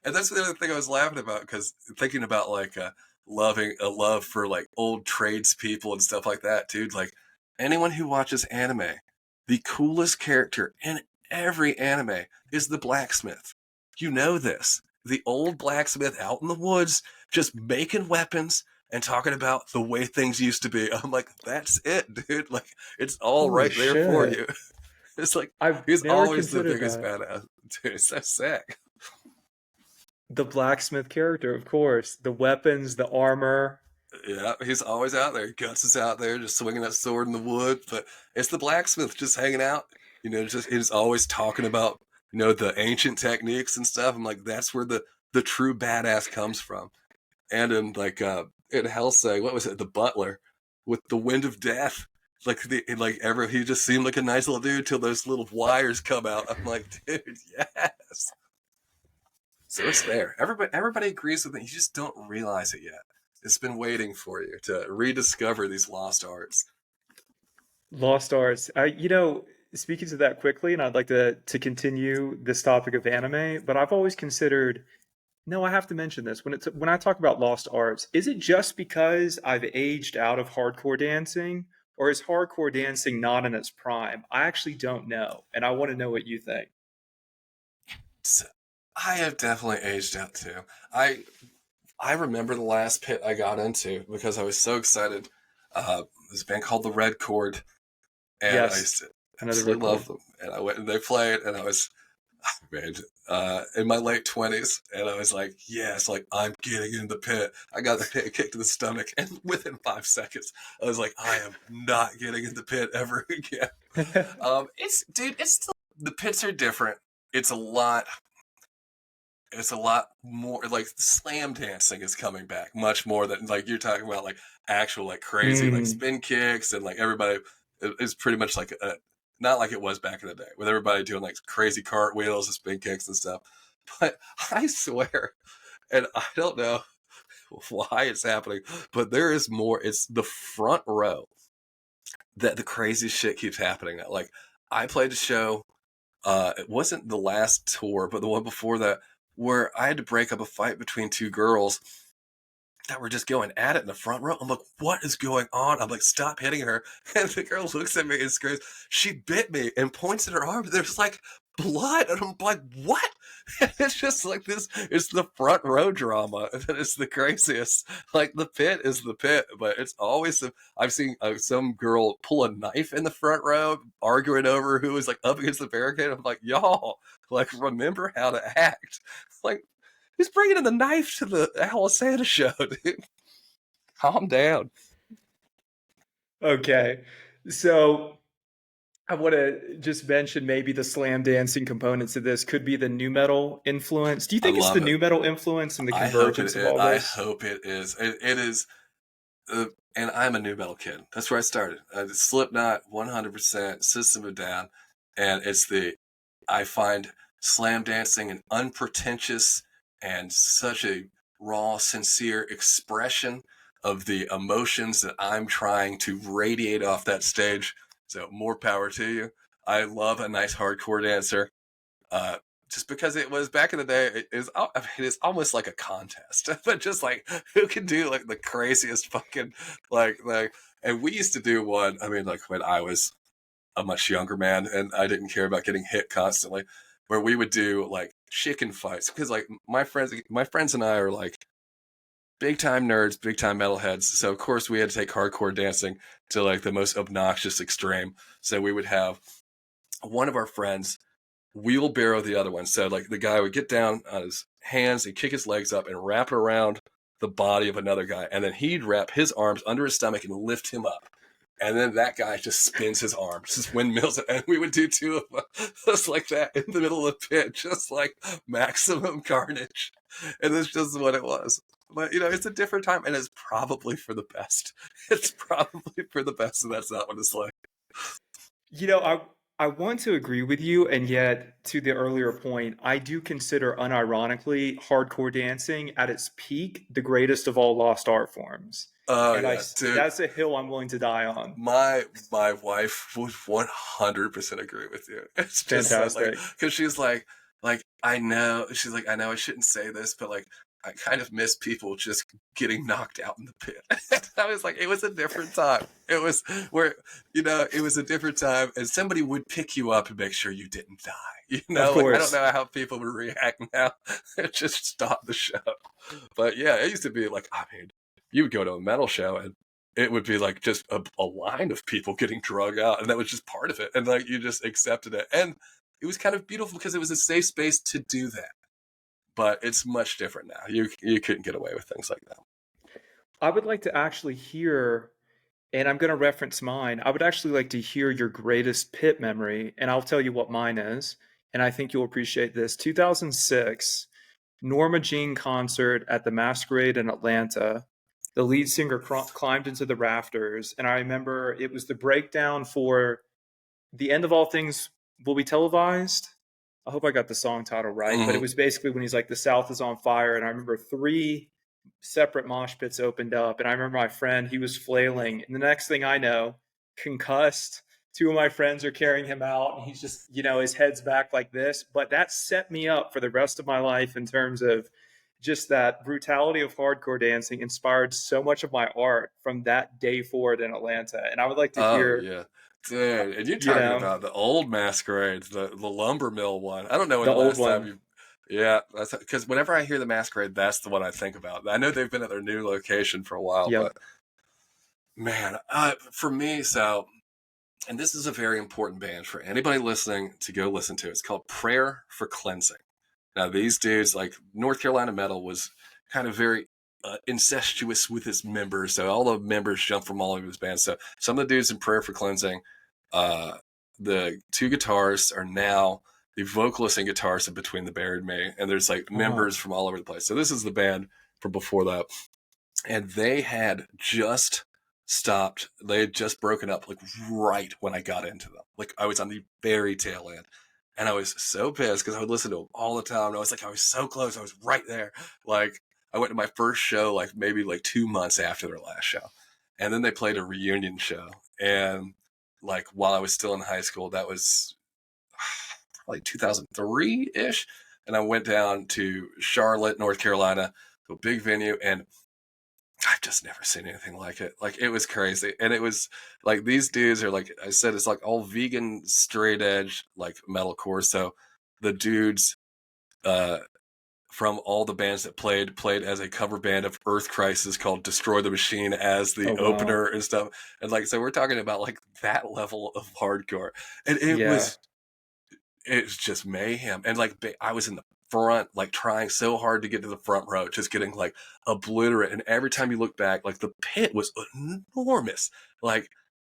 And that's the other thing I was laughing about, because thinking about like a love for like old tradespeople and stuff like that, dude. Like, anyone who watches anime, the coolest character in every anime is the blacksmith. You know this. The old blacksmith out in the woods, just making weapons and talking about the way things used to be. I'm like, that's it, dude. Like, it's all right there for you. It's like, he's always the biggest badass. Dude, it's so sick. The blacksmith character, of course. The weapons, the armor. Yeah, he's always out there. Guts is out there just swinging that sword in the wood, but it's the blacksmith just hanging out. Just he's always talking about the ancient techniques and stuff. I'm like, that's where the true badass comes from. And in Hellsing, what was it? The butler with the wind of death. He just seemed like a nice little dude till those little wires come out. I'm like, dude, yes. So it's there. Everybody agrees with it. You just don't realize it yet. It's been waiting for you to rediscover these lost arts. Lost arts. Speaking to that quickly, and I'd like to continue this topic of anime, but I've always considered, no, I have to mention this. When I talk about lost arts, is it just because I've aged out of hardcore dancing, or is hardcore dancing not in its prime? I actually don't know, and I want to know what you think. So, I have definitely aged out too. I remember the last pit I got into because I was so excited. This band called the Red Chord, and I used Yes, to another absolutely record. love them. And I went and they played, and I was, man, in my late 20s, and I was like, yes, like I'm getting in the pit. I got the hit kick to the stomach, and within 5 seconds, I was like, I am not getting in the pit ever again. It's still, the pits are different. It's a lot. It's a lot more like slam dancing is coming back much more than like you're talking about like actual like crazy like Mm. spin kicks and like everybody is pretty much like not like it was back in the day with everybody doing like crazy cartwheels and spin kicks and stuff. But I swear, and I don't know why it's happening, but there is more. It's the front row that the crazy shit keeps happening at. Like I played a show, it wasn't the last tour, but the one before that, where I had to break up a fight between two girls that were just going at it in the front row. I'm like, what is going on? I'm like, stop hitting her. And the girl looks at me and screams, she bit me, and points at her arm. There's like blood. And I'm like, what? It's just like this. It's the front row drama. That is the craziest. Like the pit is the pit, but it's always, I've seen some girl pull a knife in the front row, arguing over who was like up against the barricade. I'm like, y'all, like, remember how to act. Like, who's bringing in the knife to the Alesana show, dude? Calm down. Okay. So I want to just mention maybe the slam dancing components of this could be the new metal influence. Do you I think it's the love it. new metal influence and the I hope convergence it of is. all I this? hope it is. It is. And I'm a new metal kid. That's where I started. Slipknot, 100%, System of a Down, and I find slam dancing an unpretentious and such a raw, sincere expression of the emotions that I'm trying to radiate off that stage. So more power to you. I love a nice hardcore dancer. Uh, just because it was back in the day, it's almost like a contest, but just like who can do like the craziest fucking like. And we used to do one. I mean, like when I was a much younger man and I didn't care about getting hit constantly, where we would do like chicken fights because like my friends and I are like big time nerds, big time metalheads. So of course we had to take hardcore dancing to like the most obnoxious extreme. So we would have one of our friends wheelbarrow the other one. So like the guy would get down on his hands and kick his legs up and wrap it around the body of another guy. And then he'd wrap his arms under his stomach and lift him up. And then that guy just spins his arms, just windmills it. And we would do two of us like that in the middle of the pit, just like maximum carnage. And that's just what it was. But, it's a different time, and it's probably for the best. It's probably for the best, and that's not what it's like. You know, I want to agree with you, and yet to the earlier point, I do consider unironically hardcore dancing at its peak the greatest of all lost art forms. Oh, And yeah, dude. that's a hill I'm willing to die on. My wife would 100% agree with you. It's just like, Fantastic. because she's like I know, she's like, I know I shouldn't say this, but like I kind of miss people just getting knocked out in the pit. I was like, it was a different time. It was where it was a different time, and somebody would pick you up and make sure you didn't die. Of Like I don't course. know how people would react now. Just stop the show. But yeah, it used to be like, I mean, you would go to a metal show and it would be like just a line of people getting drug out, and that was just part of it, and like you just accepted it, and it was kind of beautiful because it was a safe space to do that. but it's much different now. You couldn't get away with things like that. I would like to actually hear, and I'm going to reference mine. I would actually like to hear your greatest pit memory, and I'll tell you what mine is. And I think you'll appreciate this. 2006, Norma Jean concert at the Masquerade in Atlanta. The lead singer climbed into the rafters, and I remember it was the breakdown for The End of All Things Will Be Televised. I hope I got the song title right, but it Hmm. was basically when he's like, the South is on fire. And I remember three separate mosh pits opened up. And I remember my friend, he was flailing. And the next thing I know, concussed. Two of my friends are carrying him out, and he's just, his head's back like this. But that set me up for the rest of my life in terms of just that brutality of hardcore dancing inspired so much of my art from that day forward in Atlanta. And I would like to Oh hear, yeah. Dude, and you're you talking know, about the old masquerades, the lumber mill one. I don't know when the the old last time one. you. Yeah, that's because whenever I hear the masquerade, that's the one I think about. I know they've been at their new location for a while, Yep. but man, for me, so and this is a very important band for anybody listening to go listen to. It's called Prayer for Cleansing. Now, these dudes, like North Carolina metal, was kind of very incestuous with its members. So all the members jump from all over his bands. So some of the dudes in Prayer for Cleansing, uh, the two guitarists are now the vocalist and guitarist in Between the Bear and Me. And there's like Oh, members from all over the place. So this is the band from before that. And they had just stopped. They had just broken up like right when I got into them. Like I was on the very tail end. And I was so pissed because I would listen to them all the time. And I was like, I was so close. I was right there. Like I went to my first show, like maybe like 2 months after their last show. And then they played a reunion show. And like while I was still in high school, that was probably 2003 ish. And I went down to Charlotte, North Carolina, to a big venue. And I've just never seen anything like it. Like it was crazy. And it was like these dudes are like I said, it's like all vegan, straight edge, like metalcore. So the dudes uh from all the bands that played as a cover band of Earth Crisis called Destroy the Machine as oh the wow. opener and stuff. And like so we're talking about like that level of hardcore. And Yeah. it's just mayhem. And like I was in the front, like trying so hard to get to the front row, just getting like obliterated. And every time you look back, like the pit was enormous. Like,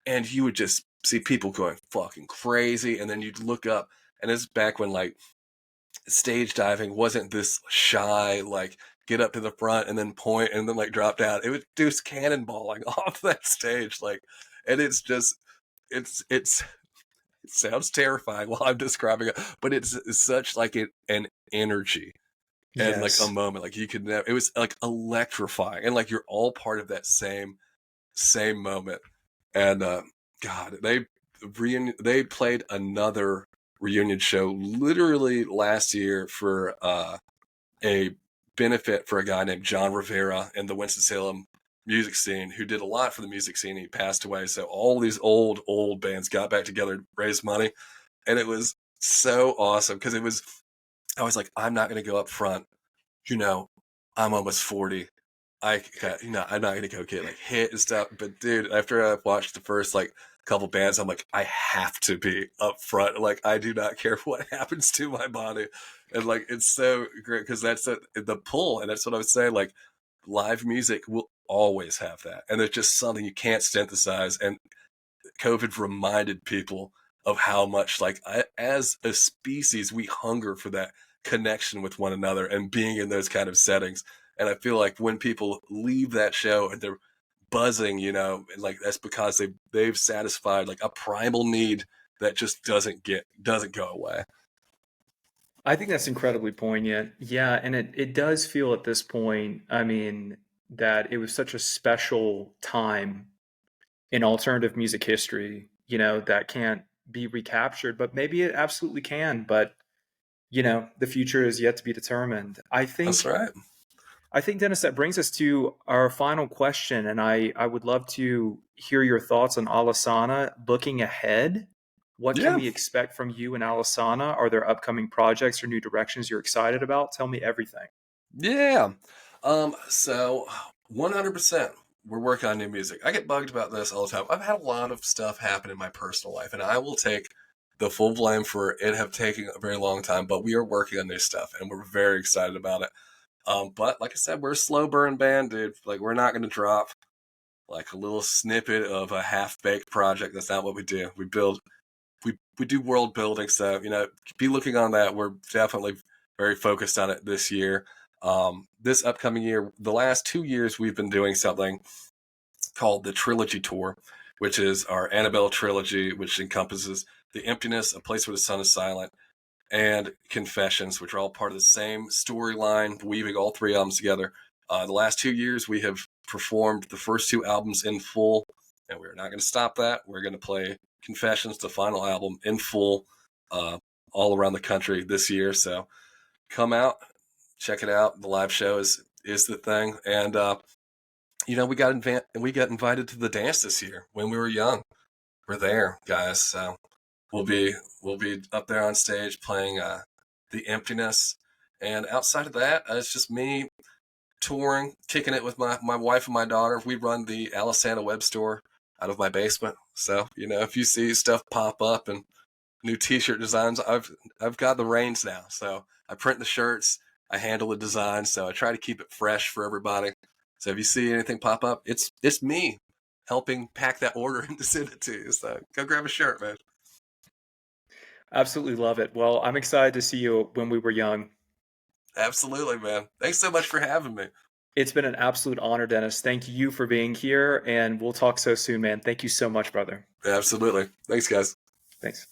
and you would just see people going fucking crazy. And then you'd look up, and it's back when like stage diving wasn't this shy, like get up to the front and then point and then like drop down. It was just cannonballing off that stage. Like, and it's just, it's it sounds terrifying while I'm describing it, but it's such like an energy and like a Yes. moment like you could never. It was like electrifying, and like you're all part of that same moment. And God, they played another reunion show literally last year for a benefit for a guy named John Rivera in the Winston-Salem music scene who did a lot for the music scene. He passed away. So all these old bands got back together to raise money. And it was so awesome because I was like, I'm not going to go up front. You know, I'm almost 40. I'm not going to go get like hit and stuff. But dude, after I watched the first like couple bands, I'm like, I have to be up front. Like, I do not care what happens to my body. And like, it's so great because that's the pull. And that's what I was saying. Like, live music will always have that. And it's just something you can't synthesize. And COVID reminded people of how much, like, as a species, we hunger for that connection with one another and being in those kind of settings. And I feel like when people leave that show and they're buzzing, and like that's because they've satisfied like a primal need that just doesn't go away. I think that's incredibly poignant. Yeah, and it does feel at this point, I mean, that it was such a special time in alternative music history, that can't be recaptured, but maybe it absolutely can, but the future is yet to be determined. I That's think right. I think, Dennis, that brings us to our final question, and I would love to hear your thoughts on Alesana. Looking ahead, what can Yeah. we expect from you and Alesana? Are there upcoming projects or new directions you're excited about? Tell me everything. Yeah. So 100% we're working on new music. I get bugged about this all the time. I've had a lot of stuff happen in my personal life, and I will take the full blame for it have taken a very long time, but we are working on new stuff and we're very excited about it. But like I said, we're a slow burn band, dude. Like, we're not going to drop like a little snippet of a half baked project. That's not what we do. We build, we do world building. So, be looking on that. We're definitely very focused on it this year. This upcoming year, the last 2 years, we've been doing something called the Trilogy Tour, which is our Annabelle trilogy, which encompasses The Emptiness, A Place Where the Sun is Silent, and Confessions, which are all part of the same storyline, weaving all 3 albums together. The last 2 years, we have performed the first 2 albums in full, and we're not going to stop that. We're going to play Confessions, the final album, in full, all around the country this year. So come out, check it out. The live show is the thing. And we got invited to the dance this year when we were young. We're there, guys. So we'll be up there on stage playing The Emptiness. And outside of that, it's just me touring, kicking it with my wife and my daughter. We run the Alesana web store out of my basement. So, if you see stuff pop up and new t-shirt designs, I've got the reins now. So I print the shirts, I handle the design, so I try to keep it fresh for everybody. So if you see anything pop up, it's me helping pack that order and to send it to you. So go grab a shirt, man. Absolutely love it. Well, I'm excited to see you when we were young. Absolutely, man. Thanks so much for having me. It's been an absolute honor, Dennis. Thank you for being here, and we'll talk so soon, man. Thank you so much, brother. Absolutely. Thanks, guys. Thanks.